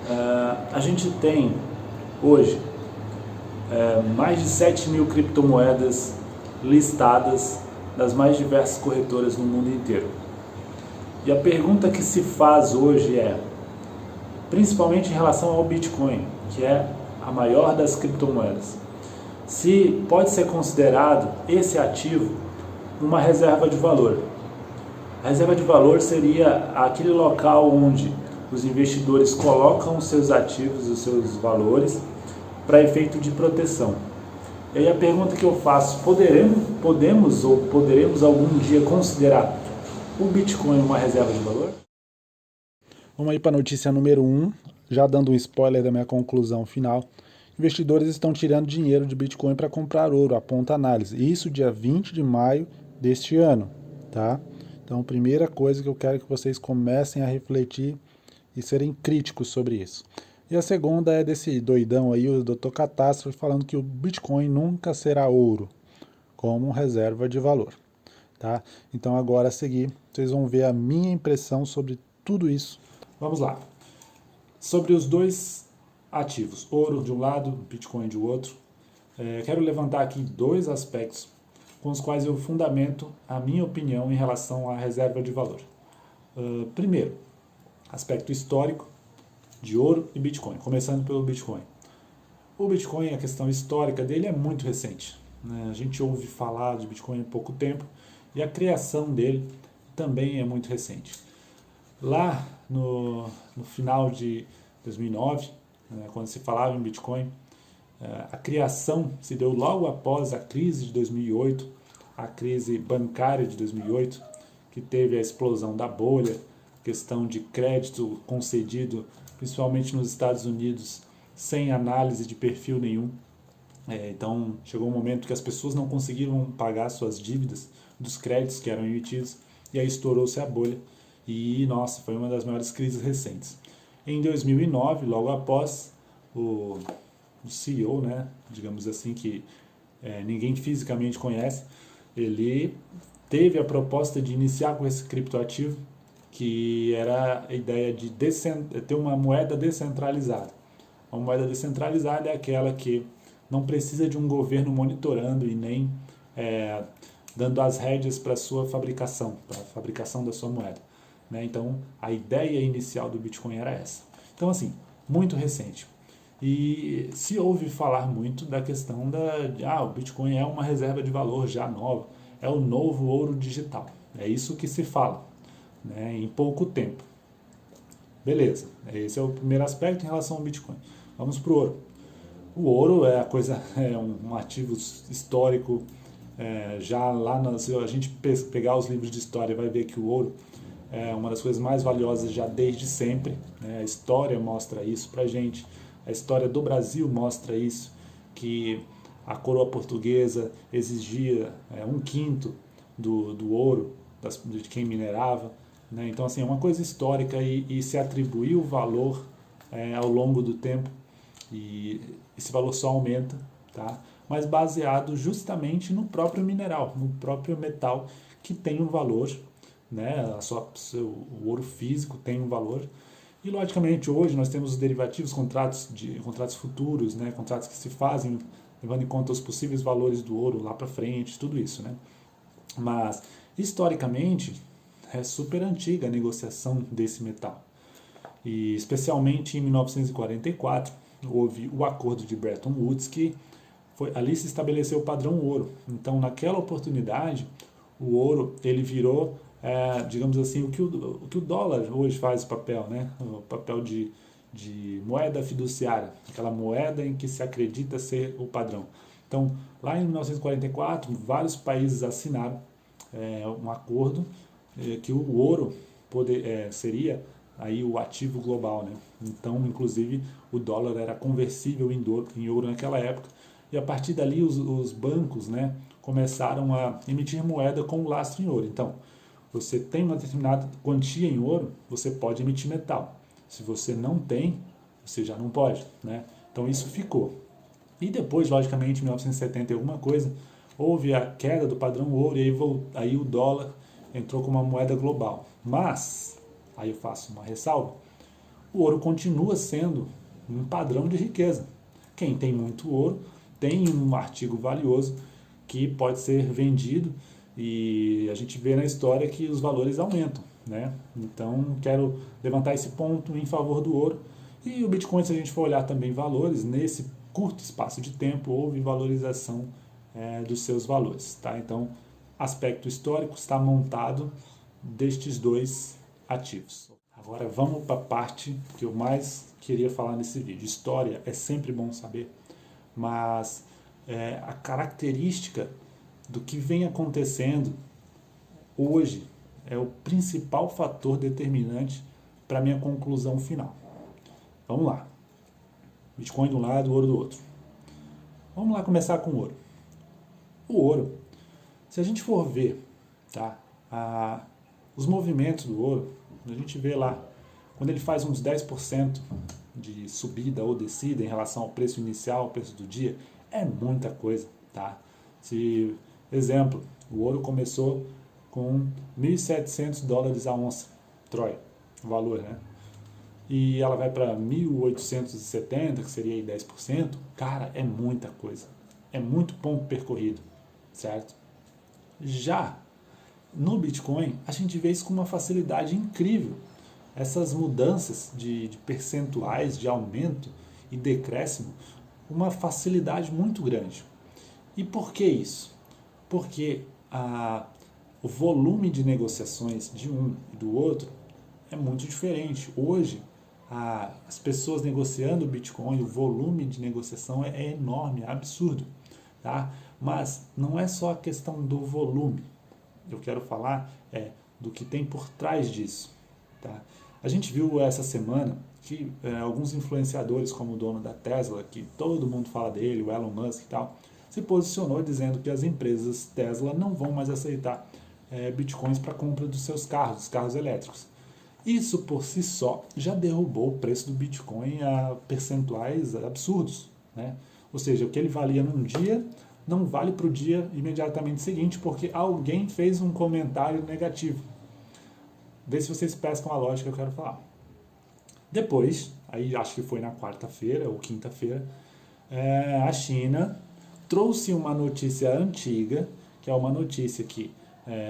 A gente tem hoje mais de 7 mil criptomoedas listadas das mais diversas corretoras no mundo inteiro. E a pergunta que se faz hoje é, principalmente em relação ao Bitcoin, que é a maior das criptomoedas, se pode ser considerado esse ativo uma reserva de valor. A reserva de valor seria aquele local onde os investidores colocam os seus ativos, os seus valores, para efeito de proteção. E aí a pergunta que eu faço, poderemos algum dia considerar o Bitcoin uma reserva de valor? Vamos aí para a notícia número 1, já dando um spoiler da minha conclusão final. Investidores estão tirando dinheiro de Bitcoin para comprar ouro, aponta a análise. Isso dia 20 de maio deste ano, tá? Então, primeira coisa que eu quero que vocês comecem a refletir e serem críticos sobre isso. E a segunda é desse doidão aí, o Dr. Catástrofe, falando que o Bitcoin nunca será ouro, como reserva de valor, tá? Então agora a seguir, vocês vão ver a minha impressão sobre tudo isso. Vamos lá. Sobre os dois ativos, ouro de um lado, Bitcoin de outro, quero levantar aqui dois aspectos com os quais eu fundamento a minha opinião em relação à reserva de valor. Primeiro, aspecto histórico de ouro e Bitcoin, começando pelo Bitcoin. O Bitcoin, a questão histórica dele é muito recente, né? A gente ouve falar de Bitcoin há pouco tempo e a criação dele também é muito recente. Lá no final de 2009, né, quando se falava em Bitcoin, a criação se deu logo após a crise de 2008, a crise bancária de 2008, que teve a explosão da bolha, questão de crédito concedido, principalmente nos Estados Unidos, sem análise de perfil nenhum. Então, chegou um momento que as pessoas não conseguiram pagar suas dívidas dos créditos que eram emitidos, e aí estourou-se a bolha. E, nossa, foi uma das maiores crises recentes. Em 2009, logo após, o CEO, né, digamos assim, que ninguém fisicamente conhece, ele teve a proposta de iniciar com esse criptoativo, que era a ideia de ter uma moeda descentralizada. Uma moeda descentralizada é aquela que não precisa de um governo monitorando e nem dando as rédeas para a sua fabricação, para a fabricação da sua moeda. Né? Então, a ideia inicial do Bitcoin era essa. Então, assim, muito recente. E se ouve falar muito da questão o Bitcoin é uma reserva de valor já nova, é o novo ouro digital. É isso que se fala, né, em pouco tempo. Beleza, esse é o primeiro aspecto em relação ao Bitcoin. Vamos para o ouro. O ouro é um ativo histórico. Já lá, se a gente pegar os livros de história, vai ver que o ouro é uma das coisas mais valiosas já desde sempre, né? A história mostra isso pra gente, a história do Brasil mostra isso, que a coroa portuguesa exigia 1/5 do ouro de quem minerava, né? Então, assim, é uma coisa histórica e se atribuiu valor ao longo do tempo, e esse valor só aumenta, tá? Mas baseado justamente no próprio mineral, no próprio metal, que tem um valor, né? O ouro físico tem um valor. E logicamente hoje nós temos os derivativos, contratos futuros, né? Contratos que se fazem levando em conta os possíveis valores do ouro lá para frente, tudo isso, né? Mas historicamente é super antiga a negociação desse metal. E especialmente em 1944 houve o acordo de Bretton Woods, que ali se estabeleceu o padrão ouro. Então, naquela oportunidade, o ouro ele virou, digamos assim, o que o dólar hoje faz o papel, né? O papel de moeda fiduciária, aquela moeda em que se acredita ser o padrão. Então, lá em 1944, vários países assinaram um acordo que o ouro seria aí o ativo global, né? Então, inclusive, o dólar era conversível em ouro naquela época. E a partir dali os bancos, né, começaram a emitir moeda com lastro em ouro. Então, você tem uma determinada quantia em ouro, você pode emitir metal. Se você não tem, você já não pode, né? Então isso ficou. E depois, logicamente, em 1970 e alguma coisa, houve a queda do padrão ouro e aí o dólar entrou como uma moeda global. Mas, aí eu faço uma ressalva, o ouro continua sendo um padrão de riqueza. Quem tem muito ouro tem um artigo valioso que pode ser vendido e a gente vê na história que os valores aumentam, né? Então, quero levantar esse ponto em favor do ouro. E o Bitcoin, se a gente for olhar também valores, nesse curto espaço de tempo houve valorização dos seus valores, tá? Então, aspecto histórico está montado destes dois ativos. Agora vamos para a parte que eu mais queria falar nesse vídeo. História é sempre bom saber, mas a característica do que vem acontecendo hoje é o principal fator determinante para a minha conclusão final. Vamos lá. Bitcoin de um lado, ouro do outro. Vamos lá começar com o ouro. O ouro, se a gente for ver, tá, os movimentos do ouro, a gente vê lá, quando ele faz uns 10% de subida ou descida em relação ao preço inicial, ao preço do dia, é muita coisa, tá? Exemplo, o ouro começou com $1.700 a onça, Troy, o valor, né? E ela vai para 1.870, que seria aí 10%, cara, é muita coisa. É muito ponto percorrido, certo? Já no Bitcoin, a gente vê isso com uma facilidade incrível. Essas mudanças de percentuais de aumento e decréscimo, uma facilidade muito grande. E por que isso? Porque o volume de negociações de um e do outro é muito diferente. Hoje, as pessoas negociando o Bitcoin, o volume de negociação é enorme, é absurdo. Tá? Mas não é só a questão do volume. Eu quero falar do que tem por trás disso. Tá? A gente viu essa semana que alguns influenciadores, como o dono da Tesla, que todo mundo fala dele, o Elon Musk e tal, se posicionou dizendo que as empresas Tesla não vão mais aceitar bitcoins para compra dos seus carros, dos carros elétricos. Isso por si só já derrubou o preço do Bitcoin a percentuais absurdos, né? Ou seja, o que ele valia num dia não vale para o dia imediatamente seguinte, porque alguém fez um comentário negativo. Vê se vocês pescam a lógica que eu quero falar. Depois, aí acho que foi na quarta-feira ou quinta-feira, a China trouxe uma notícia antiga, que é uma notícia que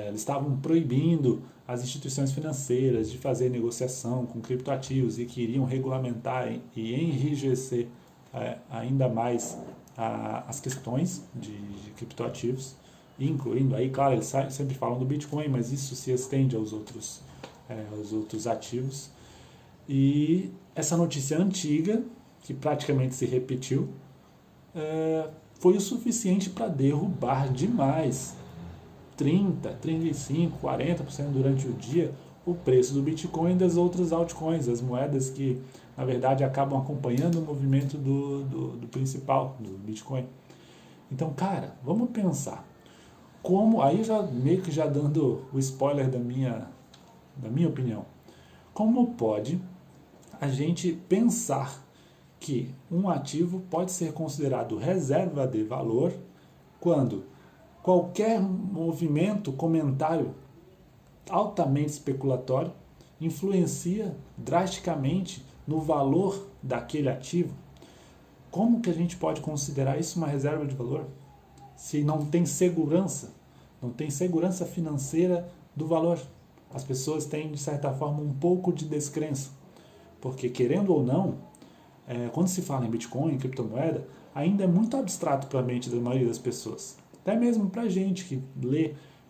eles estavam proibindo as instituições financeiras de fazer negociação com criptoativos e queriam regulamentar e enrijecer ainda mais as questões de criptoativos, incluindo aí, claro, eles sempre falam do Bitcoin, mas isso se estende aos outros ativos. E essa notícia antiga, que praticamente se repetiu, foi o suficiente para derrubar demais 30%, 35%, 40% durante o dia o preço do Bitcoin e das outras altcoins, as moedas que, na verdade, acabam acompanhando o movimento do principal, do Bitcoin. Então, cara, vamos pensar. Como, aí já meio que já dando o spoiler da minha opinião. Como pode a gente pensar que um ativo pode ser considerado reserva de valor quando qualquer movimento, comentário altamente especulatório influencia drasticamente no valor daquele ativo? Como que a gente pode considerar isso uma reserva de valor se não tem segurança financeira do valor? As pessoas têm, de certa forma, um pouco de descrença, porque, querendo ou não, quando se fala em Bitcoin, em criptomoeda, ainda é muito abstrato para a mente da maioria das pessoas. Até mesmo para a gente que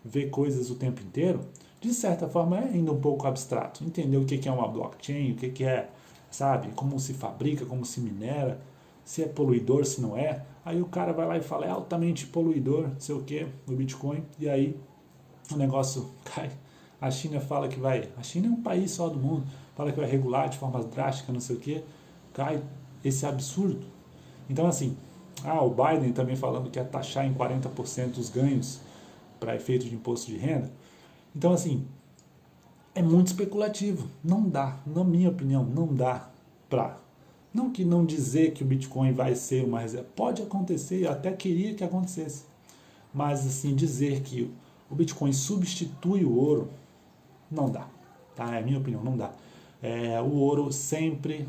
vê coisas o tempo inteiro, de certa forma é ainda um pouco abstrato. Entender o que é uma blockchain, o que é, sabe, como se fabrica, como se minera, se é poluidor, se não é. Aí o cara vai lá e fala, é altamente poluidor, não sei o que, o Bitcoin, e aí o negócio cai. A China fala que vai... A China é um país só do mundo, fala que vai regular de forma drástica, não sei o que, cai esse absurdo. Então, assim, o Biden também falando que ia taxar em 40% os ganhos para efeito de imposto de renda. Então, assim, é muito especulativo. Não dá, na minha opinião, não dá para... Não dizer que o Bitcoin vai ser uma reserva. Pode acontecer, eu até queria que acontecesse. Mas, assim, dizer que o Bitcoin substitui o ouro, não dá. Tá? É a minha opinião, não dá. O ouro sempre,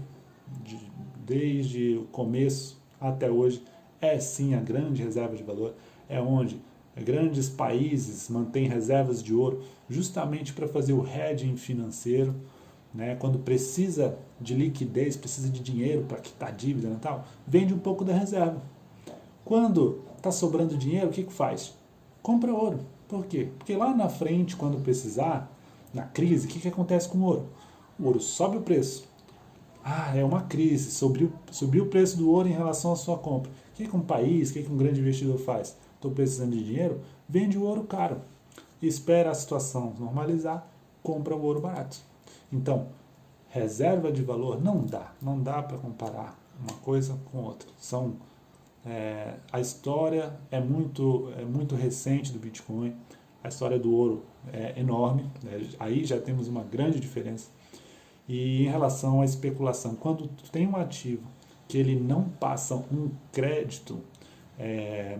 desde o começo até hoje, é sim a grande reserva de valor, é onde grandes países mantêm reservas de ouro justamente para fazer o hedging financeiro, né? Quando precisa de liquidez, precisa de dinheiro para quitar dívida e tal, vende um pouco da reserva. Quando está sobrando dinheiro, o que faz? Compra ouro. Por quê? Porque lá na frente, quando precisar, na crise, o que acontece com o ouro? O ouro sobe o preço. É uma crise, subiu o preço do ouro em relação à sua compra. O que um país, o que um grande investidor faz? Estou precisando de dinheiro, vende o ouro caro. Espera a situação normalizar, compra o ouro barato. Então, reserva de valor não dá para comparar uma coisa com outra. A história é muito recente do Bitcoin, a história do ouro é enorme, aí já temos uma grande diferença. E em relação à especulação, quando tem um ativo que ele não passa um crédito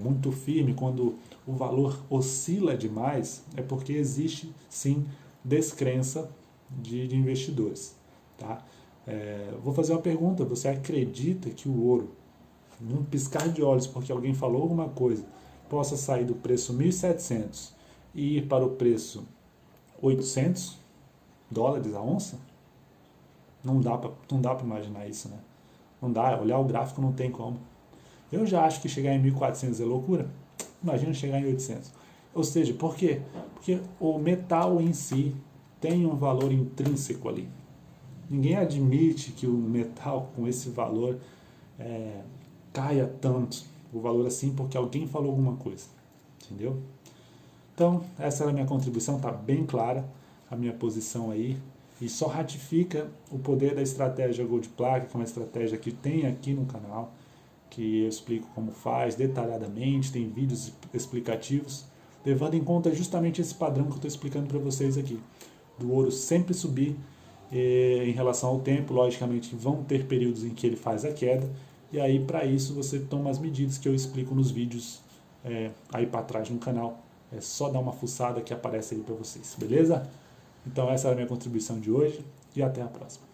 muito firme, quando o valor oscila demais, é porque existe sim descrença de investidores. Tá? Vou fazer uma pergunta: você acredita que o ouro, num piscar de olhos, porque alguém falou alguma coisa, possa sair do preço 1.700 e ir para o preço $800 a onça? Não dá para imaginar isso, né? Não dá, olhar o gráfico não tem como. Eu já acho que chegar em 1.400 é loucura. Imagina chegar em 800. Ou seja, por quê? Porque o metal em si tem um valor intrínseco ali. Ninguém admite que o metal com esse valor caia tanto, o valor assim, porque alguém falou alguma coisa. Entendeu? Então, essa era a minha contribuição, está bem clara a minha posição aí. E só ratifica o poder da estratégia Gold Plaque, que é uma estratégia que tem aqui no canal, que eu explico como faz detalhadamente, tem vídeos explicativos, levando em conta justamente esse padrão que eu estou explicando para vocês aqui, do ouro sempre subir em relação ao tempo. Logicamente vão ter períodos em que ele faz a queda, e aí para isso você toma as medidas que eu explico nos vídeos aí para trás no canal. É só dar uma fuçada que aparece aí para vocês, beleza? Então essa era a minha contribuição de hoje e até a próxima.